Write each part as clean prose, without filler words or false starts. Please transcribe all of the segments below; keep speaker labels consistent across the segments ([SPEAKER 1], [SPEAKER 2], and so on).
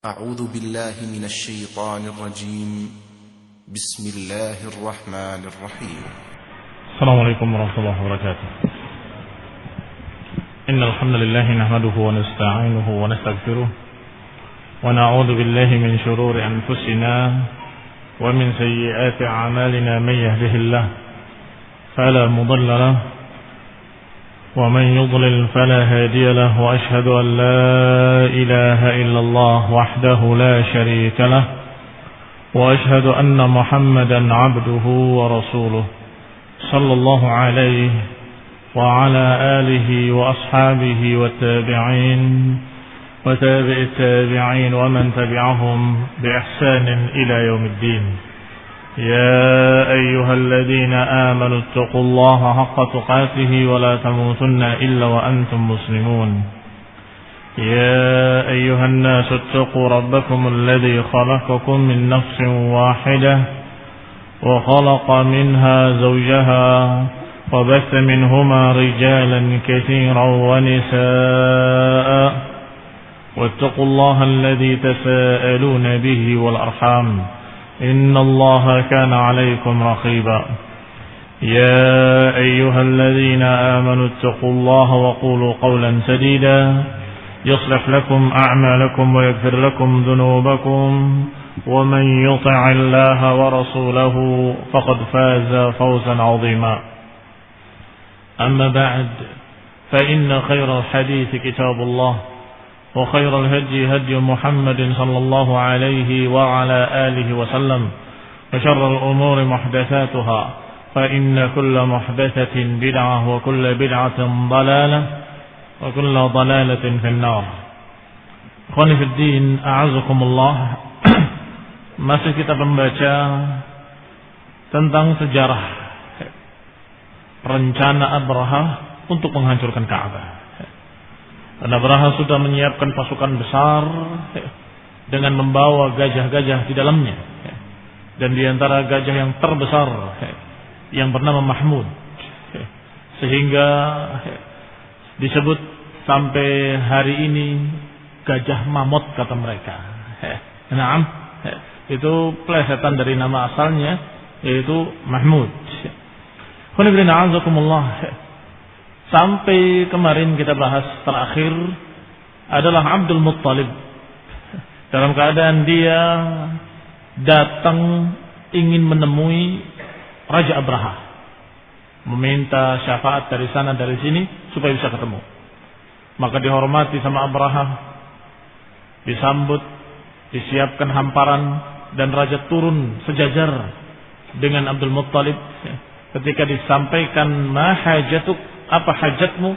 [SPEAKER 1] أعوذ بالله من الشيطان الرجيم. بسم الله الرحمن الرحيم.
[SPEAKER 2] السلام عليكم ورحمة الله وبركاته. إن الحمد لله نحمده ونستعينه ونستغفره ونعوذ بالله من شرور أنفسنا ومن سيئات أعمالنا. من يهده الله فلا مضل له ومن يضلل فلا هادي له. وأشهد أن لا إله إلا الله وحده لا شريك له وأشهد أن محمدا عبده ورسوله صلى الله عليه وعلى آله وأصحابه والتابعين وتابع التابعين ومن تبعهم بإحسان إلى يوم الدين. يا أيها الذين آمنوا اتقوا الله حق تقاته ولا تموتن إلا وأنتم مسلمون. يا أيها الناس اتقوا ربكم الذي خلقكم من نفس واحدة وخلق منها زوجها وبث منهما رجالا كثيرا ونساء واتقوا الله الذي تساءلون به والأرحام إن الله كان عليكم رقيبا. يا أيها الذين آمنوا اتقوا الله وقولوا قولا سديدا يصلح لكم أعمالكم ويغفر لكم ذنوبكم ومن يطع الله ورسوله فقد فاز فوزا عظيما. أما بعد فإن خير الحديث كتاب الله وخير الهدي هدي محمد صلى الله عليه وعلى آله وسلم وشر الأمور محدثاتها فإن كل محدثة بدعة وكل بدعة ضلالة وكل ضلالة في النار. Ikhwani fi din, a'azakumullah. Masih kita membaca tentang sejarah rencana Abraha untuk menghancurkan Ka'bah. Dan Abraha sudah menyiapkan pasukan besar dengan membawa gajah-gajah di dalamnya. Dan di antara gajah yang terbesar yang bernama Mahmud. Sehingga disebut sampai hari ini gajah mamut kata mereka. Naam, itu plesetan dari nama asalnya yaitu Mahmud. Sampai kemarin kita bahas terakhir adalah Abdul Muttalib. Dalam keadaan dia datang ingin menemui Raja Abraha, meminta syafaat dari sana dari sini supaya bisa ketemu. Maka dihormati sama Abraha, disambut, disiapkan hamparan, dan Raja turun sejajar dengan Abdul Muttalib. Ketika disampaikan ma hajatuk, apa hajatmu?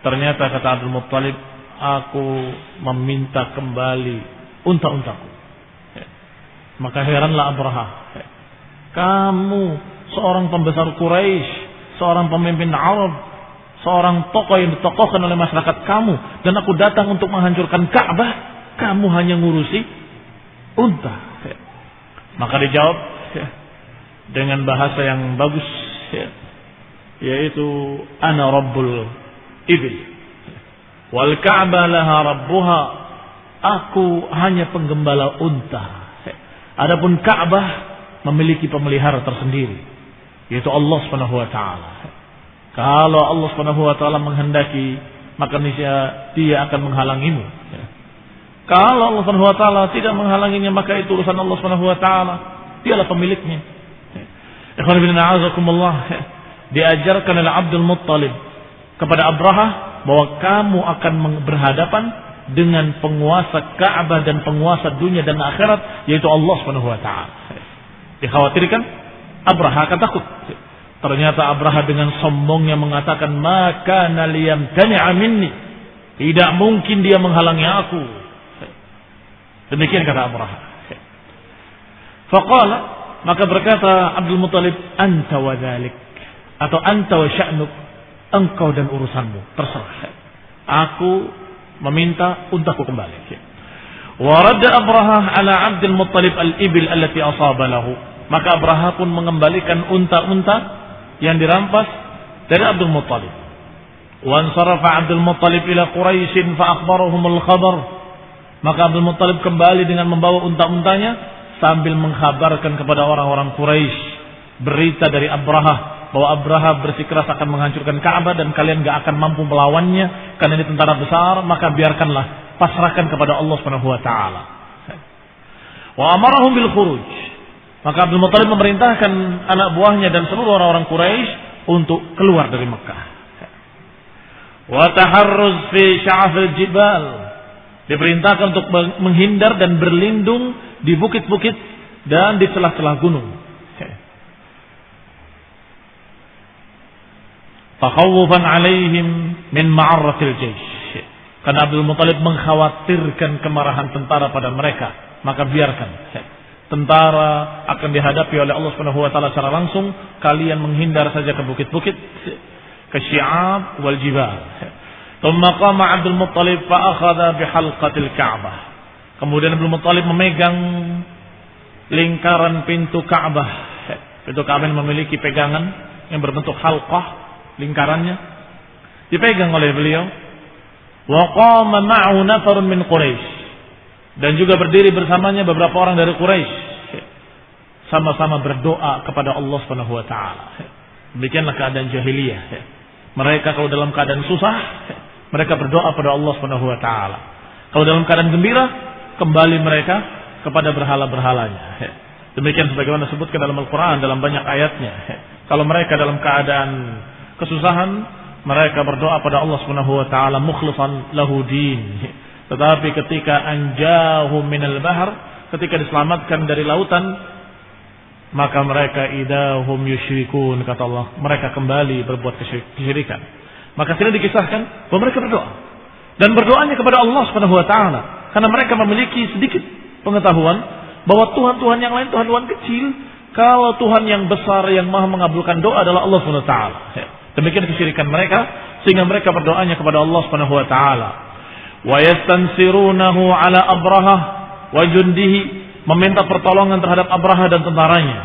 [SPEAKER 2] Ternyata kata Abdul Muttalib, aku meminta kembali unta-untaku. Maka heranlah Abraha. Kamu seorang pembesar Quraisy, seorang pemimpin Arab, seorang tokoh yang ditokohkan oleh masyarakat kamu, dan aku datang untuk menghancurkan Ka'bah, kamu hanya ngurusi unta. Maka dijawab dengan bahasa yang bagus, yaitu ana rabbul ibil wal ka'bah laha rabbuha, aku hanya penggembala unta, adapun Ka'bah memiliki pemelihara tersendiri yaitu Allah Subhanahu wa taala. Kalau Allah Subhanahu wa taala menghendaki, maka niscaya dia akan menghalangimu. Kalau Allah Subhanahu wa taala tidak menghalanginya, maka itu urusan Allah Subhanahu wa taala, dialah pemiliknya. Ikhwan fillah, a'azakumullah. Diajarkan oleh Abdul Muttalib kepada Abraha bahwa kamu akan berhadapan dengan penguasa Ka'bah dan penguasa dunia dan akhirat yaitu Allah Subhanahu wa taala. Dikhawatirkan Abraha akan takut. Ternyata Abraha dengan sombongnya mengatakan maka naliyam tani'a minni, tidak mungkin dia menghalangi aku. Demikian kata Abraha. Faqala, maka berkata Abdul Muttalib, anta wa dzalik, atau anta wa sya'nuk, engkau dan urusanmu, terserah. Aku meminta untaku kembali. Wa radda Abraha ala Abdul Muttalib al-ibil allati asaba lahu. Maka Abraha pun mengembalikan unta-unta yang dirampas dari Abdul Muttalib. Wa ansarafa Abdul Muttalib ila Quraisy fa akhbarahum al-khabar. Maka Abdul Muttalib kembali dengan membawa unta-untanya sambil mengkhabarkan kepada orang-orang Quraisy berita dari Abrahah bahwa Abrahah bersikeras akan menghancurkan Ka'bah dan kalian gak akan mampu melawannya karena ini tentara besar, maka biarkanlah, pasrahkan kepada Allah Subhanahu wa taala. Wa amarahum bil khuruj. Maka Abdul Muttalib memerintahkan anak buahnya dan seluruh orang-orang Quraisy untuk keluar dari Mekah. Wa taharruz fi sya'afil jibal. Diperintahkan untuk menghindar dan berlindung di bukit-bukit dan di celah-celah gunung. Takhawufan alaihim min ma'arratil jaysh. Karena Abdul Muttalib mengkhawatirkan kemarahan tentara pada mereka, maka biarkan. Tentara akan dihadapi oleh Allah Subhanahu wa taala secara langsung, kalian menghindar saja ke bukit-bukit, ke Syi'ab wal jibal. Thumma qama Abdul Muttalib fa akhadha bihalqatil Ka'bah. Kemudian Abdul Muttalib memegang lingkaran pintu Ka'bah. Pintu Ka'bah yang memiliki pegangan yang berbentuk halqah, lingkarannya dipegang oleh beliau. Wa qama ma'ahu nafarun min Quraisy. Dan juga berdiri bersamanya beberapa orang dari Quraisy. Sama-sama berdoa kepada Allah Subhanahu wa taala. Demikianlah keadaan jahiliyah. Mereka kalau dalam keadaan susah, mereka berdoa pada Allah Subhanahu wa taala. Kalau dalam keadaan gembira, kembali mereka kepada berhala-berhalanya. Demikian sebagaimana disebutkan dalam Al-Qur'an dalam banyak ayatnya. Kalau mereka dalam keadaan kesusahan, mereka berdoa pada Allah Subhanahu wa taala mukhlishan lahu din. Tetapi ketika anjahum minal bahr, ketika diselamatkan dari lautan, maka mereka idahum yusyrikun, kata Allah, mereka kembali berbuat kesyirikan. Maka sini dikisahkan bahwa mereka berdoa dan berdoanya kepada Allah Subhanahu wa taala karena mereka memiliki sedikit pengetahuan bahwa Tuhan-Tuhan yang lain Tuhan-Tuhan kecil, kalau Tuhan yang besar yang Maha mengabulkan doa adalah Allah Subhanahu wa taala. Demikian kesyirikan mereka sehingga mereka berdoanya kepada Allah Subhanahu wa taala. Wa yastansirunahu ala Abrahah wa jundihi, meminta pertolongan terhadap Abrahah dan tentaranya.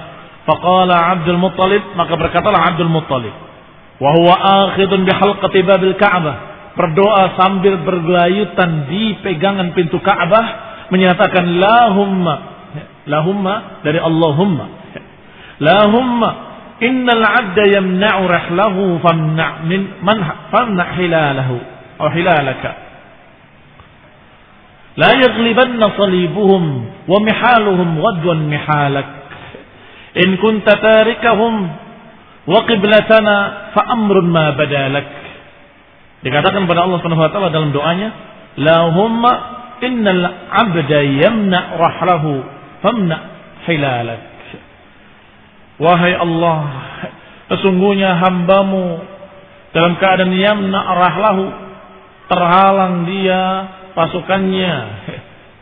[SPEAKER 2] Faqala Abdul Muttalib, maka berkatalah Abdul Muttalib, wa huwa akhidun bihalqati babil Ka'bah, berdoa sambil bergelayutan di pegangan pintu Ka'bah, menyatakan lahumma dari Allahumma, lahumma innal 'abda yamna'u rahlahu famna' hilalahu aw hilalaka la yaghlibanna salibuhum wa mihaluhum ghadwan mihalak in kunta tarikahum wa qiblatana fa amrun ma badalak. Dikatakan pada Allah Subhanahu wa taala dalam doanya, lahumma innal 'abda yamna' rahlahu famna' hilalak. Wahai Allah, sesungguhnya hambamu dalam keadaan yamna' rahlahu, terhalang dia pasukannya,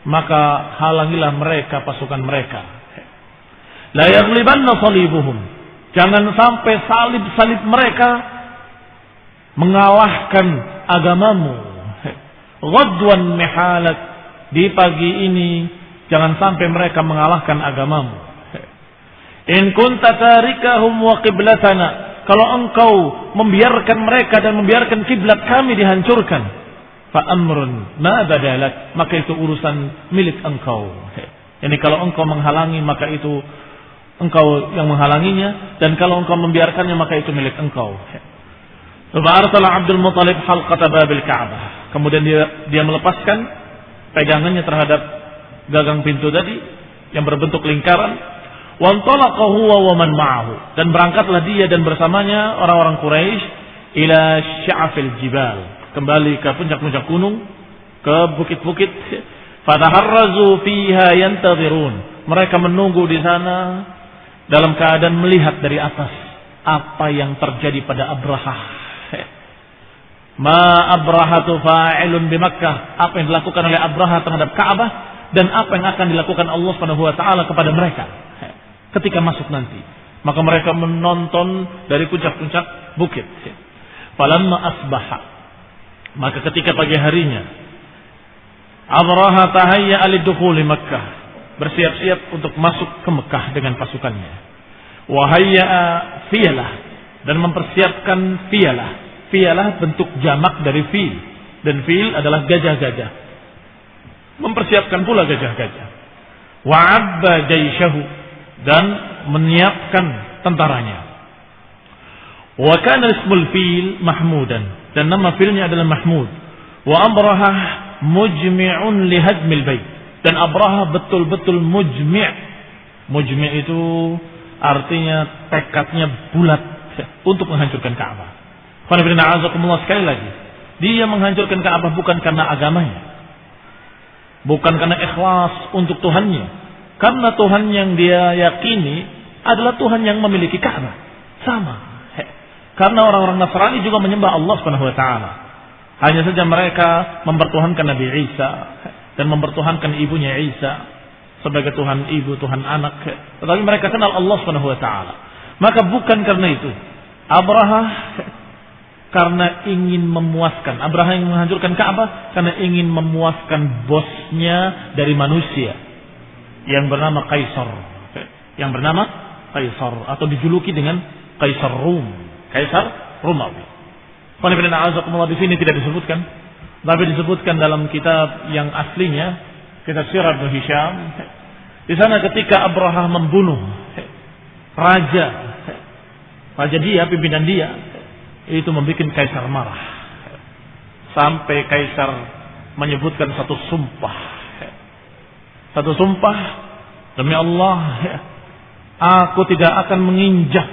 [SPEAKER 2] maka halangilah mereka pasukan mereka. La yaghlibanna salibuhum, jangan sampai salib-salib mereka mengalahkan agamamu. Ghadwan mihalak, di pagi ini jangan sampai mereka mengalahkan agamamu. In kunta tarikahum wa qiblatana, kalau engkau membiarkan mereka dan membiarkan kiblat kami dihancurkan, fa amrun ma badalak, maka itu urusan milik engkau. Ini kalau engkau menghalangi, maka itu engkau yang menghalanginya, dan kalau engkau membiarkannya, maka itu milik engkau. Arsala Abdul Muttalib halqata babil Ka'bah, kemudian dia melepaskan pegangannya terhadap gagang pintu tadi yang berbentuk lingkaran. Wantalaqa huwa wa man ma'ahu, dan berangkatlah dia dan bersamanya orang-orang Quraisy ila sya'afil jibal, kembali ke puncak-puncak gunung, ke bukit-bukit. Fataharrazu fiha yantazirun, mereka menunggu di sana dalam keadaan melihat dari atas apa yang terjadi pada Abrahah. Ma Abrahatu fa'ilun bi Makkah, apa yang dilakukan oleh Abrahah terhadap Ka'bah dan apa yang akan dilakukan Allah Subhanahu wa taala kepada mereka ketika masuk nanti. Maka mereka menonton dari puncak-puncak bukit. Falamma asbaha, maka ketika pagi harinya, Abrahah tahayya lidukhuli Makkah, bersiap-siap untuk masuk ke Mekah dengan pasukannya. Wa hayya fiyalah, dan mempersiapkan fiyalah. Fiyalah bentuk jamak dari fil, dan fil adalah gajah-gajah. mempersiapkan pula gajah-gajah. Wa'abba jaishahu, dan menyiapkan tentaranya. Wa kana ismul fil mahmudan, dan nama filnya adalah Mahmud. Wa Abrahah mujmi'un li hadmil bait, dan Abrahah betul-betul mujmi'. Mujmi' itu artinya tekadnya bulat untuk menghancurkan Ka'bah. Sekali lagi, dia menghancurkan Ka'bah bukan karena agamanya, bukan karena ikhlas untuk Tuhannya, karena Tuhan yang dia yakini adalah Tuhan yang memiliki Ka'bah. Sama. Karena orang-orang Nasrani juga menyembah Allah Subhanahu wa taala. Hanya saja mereka mempertuhankan Nabi Isa dan mempertuhankan ibunya Isa sebagai Tuhan ibu, Tuhan anak. Tetapi mereka kenal Allah Subhanahu wa taala. Maka bukan karena itu Abraha karena ingin memuaskan, Abraha yang menghancurkan Ka'bah karena ingin memuaskan bosnya dari manusia yang bernama Kaisar. Yang bernama Kaisar atau dijuluki dengan Kaisar Rum, Kaisar Romawi. Di sini tidak disebutkan, tapi disebutkan dalam kitab yang aslinya, kitab Sirah Ibnu Hisham. Di sana ketika Abraha membunuh raja dia, pimpinan dia, itu membuat Kaisar marah. Sampai Kaisar menyebutkan satu sumpah. Satu sumpah, demi Allah, aku tidak akan menginjak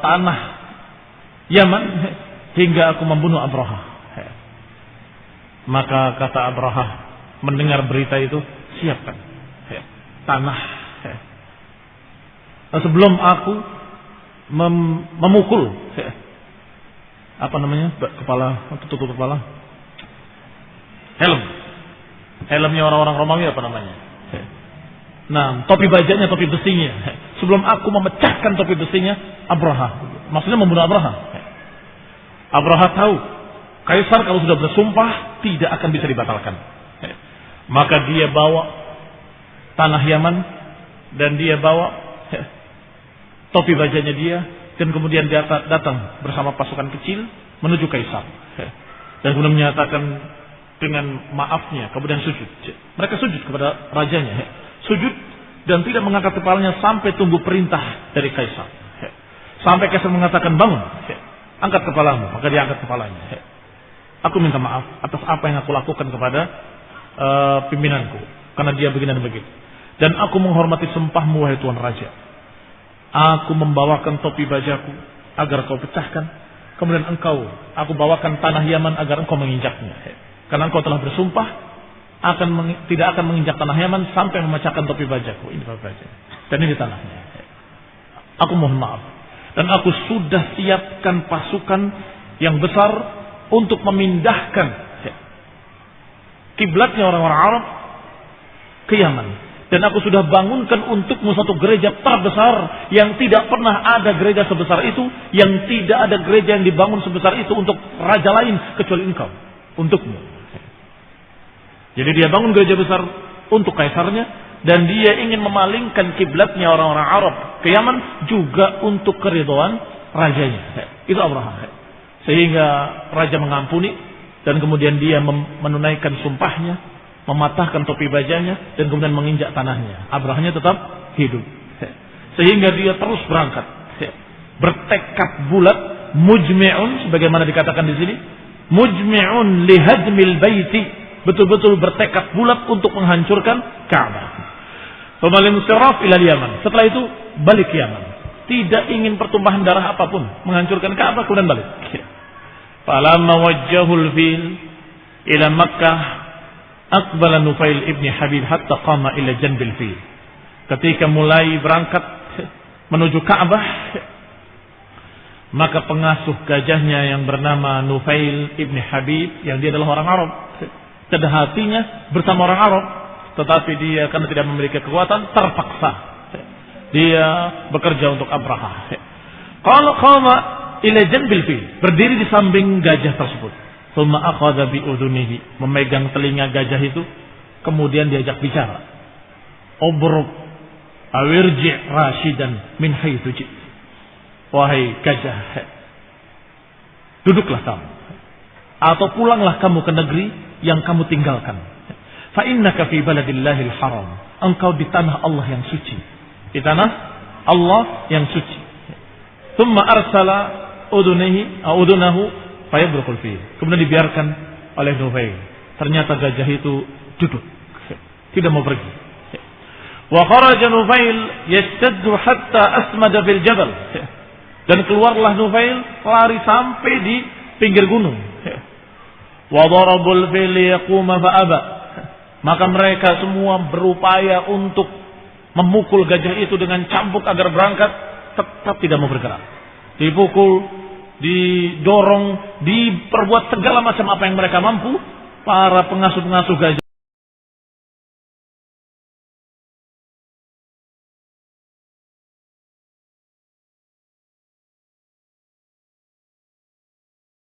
[SPEAKER 2] tanah Yaman hingga aku membunuh Abraha. Maka kata Abraha mendengar berita itu, siapkan tanah. Sebelum aku memukul tutup kepala, helmnya orang-orang Romawi apa namanya? Nah, topi bajanya, topi besinya. Sebelum aku memecahkan topi besinya, Abraha, maksudnya membunuh Abraha. Abraha tahu Kaisar kalau sudah bersumpah tidak akan bisa dibatalkan. Maka dia bawa tanah Yaman dan dia bawa topi bajanya dia, dan kemudian dia datang bersama pasukan kecil menuju Kaisar. Dan kemudian menyatakan dengan maafnya, kemudian sujud. Mereka sujud kepada rajanya. Sujud dan tidak mengangkat kepalanya sampai tunggu perintah dari Kaisar. Sampai Kaisar mengatakan bangun, angkat kepalamu, maka dia angkat kepalanya. Aku minta maaf atas apa yang aku lakukan kepada pimpinanku, karena dia begini dan begitu. Dan aku menghormati sumpahmu wahai Tuan Raja. Aku membawakan topi bajaku agar kau pecahkan. Kemudian aku bawakan tanah Yaman agar engkau menginjaknya. Karena engkau telah bersumpah tidak akan menginjak tanah Yaman sampai memecahkan topi bajaku. Ini topi baja. Dan ini tanahnya. Aku mohon maaf. Dan aku sudah siapkan pasukan yang besar untuk memindahkan kiblatnya orang-orang Arab ke Yaman. Dan aku sudah bangunkan untukmu satu gereja terbesar yang tidak pernah ada gereja sebesar itu, yang tidak ada gereja yang dibangun sebesar itu untuk raja lain kecuali engkau, untukmu. Jadi dia bangun gereja besar untuk kaisarnya, dan dia ingin memalingkan kiblatnya orang-orang Arab ke Yaman juga untuk keridhaan rajanya. Itu Abraham. Sehingga raja mengampuni, dan kemudian dia menunaikan sumpahnya, mematahkan topi bajanya, dan kemudian menginjak tanahnya. Abrahamnya tetap hidup. Sehingga dia terus berangkat, bertekad bulat, mujmi'un, sebagaimana dikatakan di sini, mujmi'un lihadmil baiti, betul-betul bertekad bulat untuk menghancurkan Ka'bah. Famalin siraf ila Yaman. Setelah itu balik ke Yaman. Tidak ingin pertumpahan darah apapun, menghancurkan Ka'bah, kemudian balik. Falamma wajjahul fil ila Makkah, aqbala Nufail ibn Habib hatta qama ila janbil fil. Ketika mulai berangkat menuju Ka'bah, maka pengasuh gajahnya yang bernama Nufail ibn Habib, yang dia adalah orang Arab, kedah hatinya bersama orang Arab, tetapi dia karena tidak memiliki kekuatan terpaksa dia bekerja untuk Abraha. Qala qama ila janbil fil, berdiri di samping gajah tersebut. Thumma akhadha bi udhunihi, memegang telinga gajah itu, kemudian diajak bicara. Ubruk awirji rashidan min haitsu ji'ta. Wahai gajah, duduklah kamu. atau pulanglah kamu ke negeri yang kamu tinggalkan. Fa innaka fi baladillahil haram. Engkau di tanah Allah yang suci. Di tanah Allah yang suci. Tsumma arsala udunahu fayabrukul fi. Kemudian dibiarkan oleh Nufail. Ternyata gajah itu duduk, tidak mau pergi. Wa kharaja Nufail yastaddu hatta asmada fil jabal. Dan keluarlah Nufail lari sampai di pinggir gunung. Wa darabul fil yaquma fa aba. Maka mereka semua berupaya untuk memukul gajah itu dengan cambuk agar berangkat, tetap tidak mau bergerak. Dipukul, didorong, diperbuat segala macam apa yang mereka mampu. Para pengasuh-pengasuh gajah